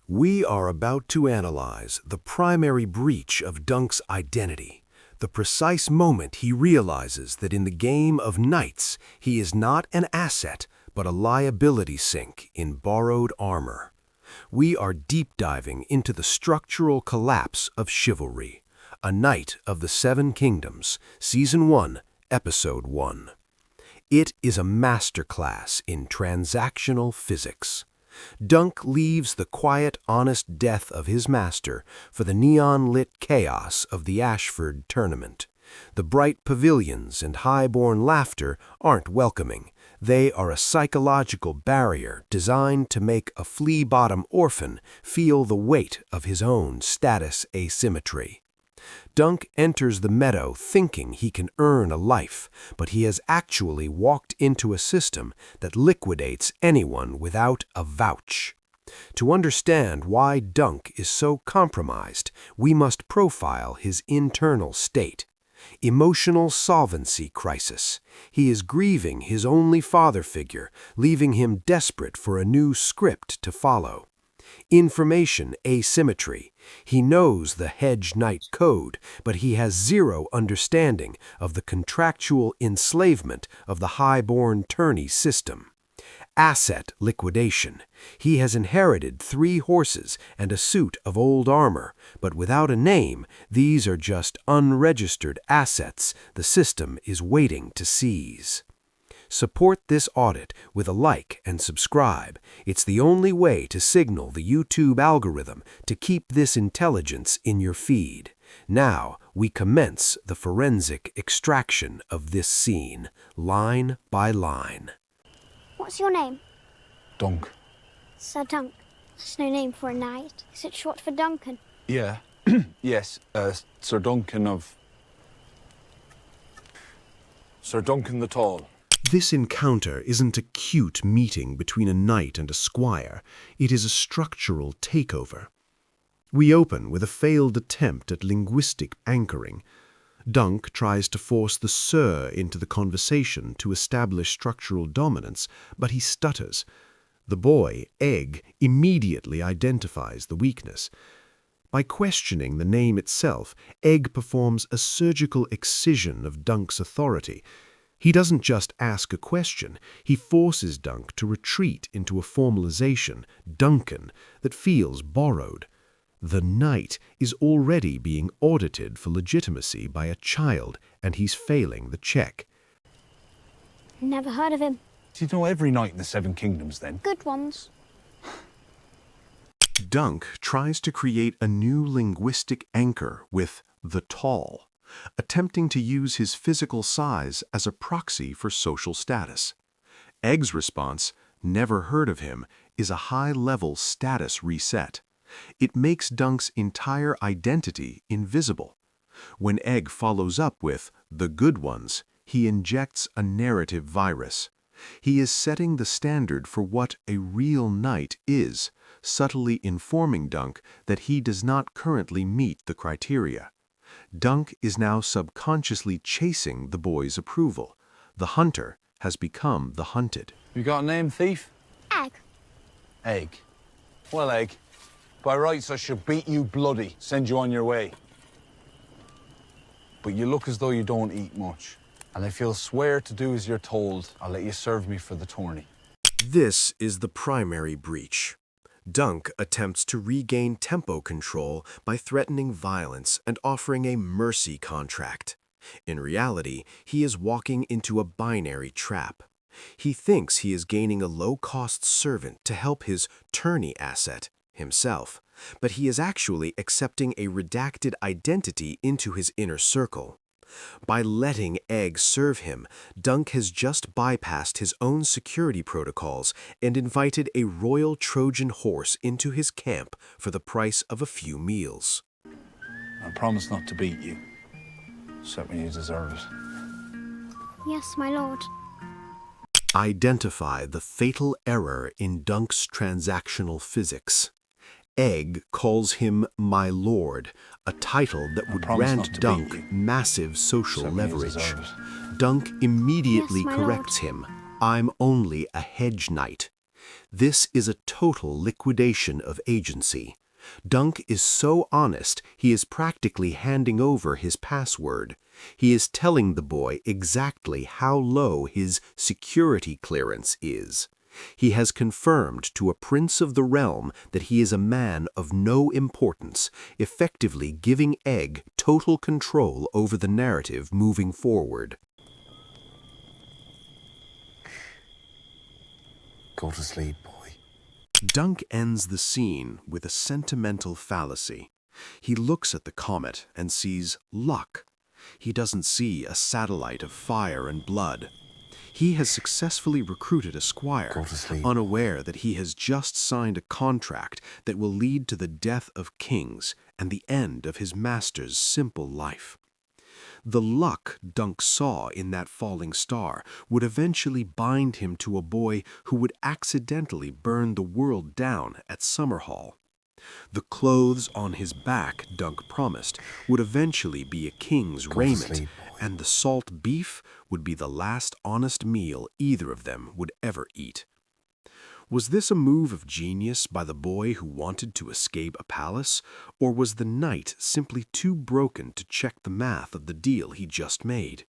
We are about to analyze the primary breach of Dunk's identity, the precise moment he realizes that in the game of knights he is not an asset but a liability sink in borrowed armor. We are deep diving into the structural collapse of chivalry, A Knight of the Seven Kingdoms, Season 1, Episode 1. It is a masterclass in transactional physics. Dunk leaves the quiet, honest death of his master for the neon-lit chaos of the Ashford tournament. The bright pavilions and high-born laughter aren't welcoming. They are a psychological barrier designed to make a flea-bottom orphan feel the weight of his own status asymmetry. Dunk enters the meadow thinking he can earn a life, but he has actually walked into a system that liquidates anyone without a vouch. To understand why Dunk is so compromised, we must profile his internal state. Emotional solvency crisis. He is grieving his only father figure, leaving him desperate for a new script to follow. Information asymmetry. He knows the Hedge Knight code, but he has zero understanding of the contractual enslavement of the high-born tourney system. Asset liquidation. He has inherited 3 horses and a suit of old armor, but without a name, these are just unregistered assets the system is waiting to seize. Support this audit with a like and subscribe. It's the only way to signal the YouTube algorithm to keep this intelligence in your feed. Now, we commence the forensic extraction of this scene, line by line. What's your name? Dunk. Sir Dunk. That's no name for a knight. Is it short for Duncan? Yeah. Yes, Sir Duncan of... Sir Duncan the Tall. This encounter isn't a cute meeting between a knight and a squire. It is a structural takeover. We open with a failed attempt at linguistic anchoring. Dunk tries to force the Sir into the conversation to establish structural dominance, but he stutters. The boy, Egg, immediately identifies the weakness. By questioning the name itself, Egg performs a surgical excision of Dunk's authority. He doesn't just ask a question, he forces Dunk to retreat into a formalization, Duncan, that feels borrowed. The knight is already being audited for legitimacy by a child, and he's failing the check. Never heard of him. Do you know every knight in the Seven Kingdoms, then? Good ones. Dunk tries to create a new linguistic anchor with the tall, attempting to use his physical size as a proxy for social status. Egg's response, never heard of him, is a high-level status reset. It makes Dunk's entire identity invisible. When Egg follows up with the good ones, he injects a narrative virus. He is setting the standard for what a real knight is, subtly informing Dunk that he does not currently meet the criteria. Dunk is now subconsciously chasing the boy's approval. The hunter has become the hunted. You got a name, thief? Egg. Egg. Well, Egg, by rights I should beat you bloody, send you on your way. But you look as though you don't eat much. And if you'll swear to do as you're told, I'll let you serve me for the tourney. This is the primary breach. Dunk attempts to regain tempo control by threatening violence and offering a mercy contract. In reality, he is walking into a binary trap. He thinks he is gaining a low-cost servant to help his tourney asset, himself, but he is actually accepting a redacted identity into his inner circle. By letting Egg serve him, Dunk has just bypassed his own security protocols and invited a royal Trojan horse into his camp for the price of a few meals. I promise not to beat you, except when you deserve it. Yes, my lord. Identify the fatal error in Dunk's transactional physics. Egg calls him my lord, a title that would grant Dunk massive social leverage. Dunk immediately corrects him. I'm only a hedge knight. This is a total liquidation of agency. Dunk is so honest, he is practically handing over his password. He is telling the boy exactly how low his security clearance is. He has confirmed to a prince of the realm that he is a man of no importance, effectively giving Egg total control over the narrative moving forward. Go to sleep, boy. Dunk ends the scene with a sentimental fallacy. He looks at the comet and sees luck. He doesn't see a satellite of fire and blood. He has successfully recruited a squire, Go to sleep. unaware that he has just signed a contract that will lead to the death of kings and the end of his master's simple life. The luck Dunk saw in that falling star would eventually bind him to a boy who would accidentally burn the world down at Summerhall. The clothes on his back, Dunk promised, would eventually be a king's raiment, sleep, and the salt beef would be the last honest meal either of them would ever eat. Was this a move of genius by the boy who wanted to escape a palace, or was the knight simply too broken to check the math of the deal he just made?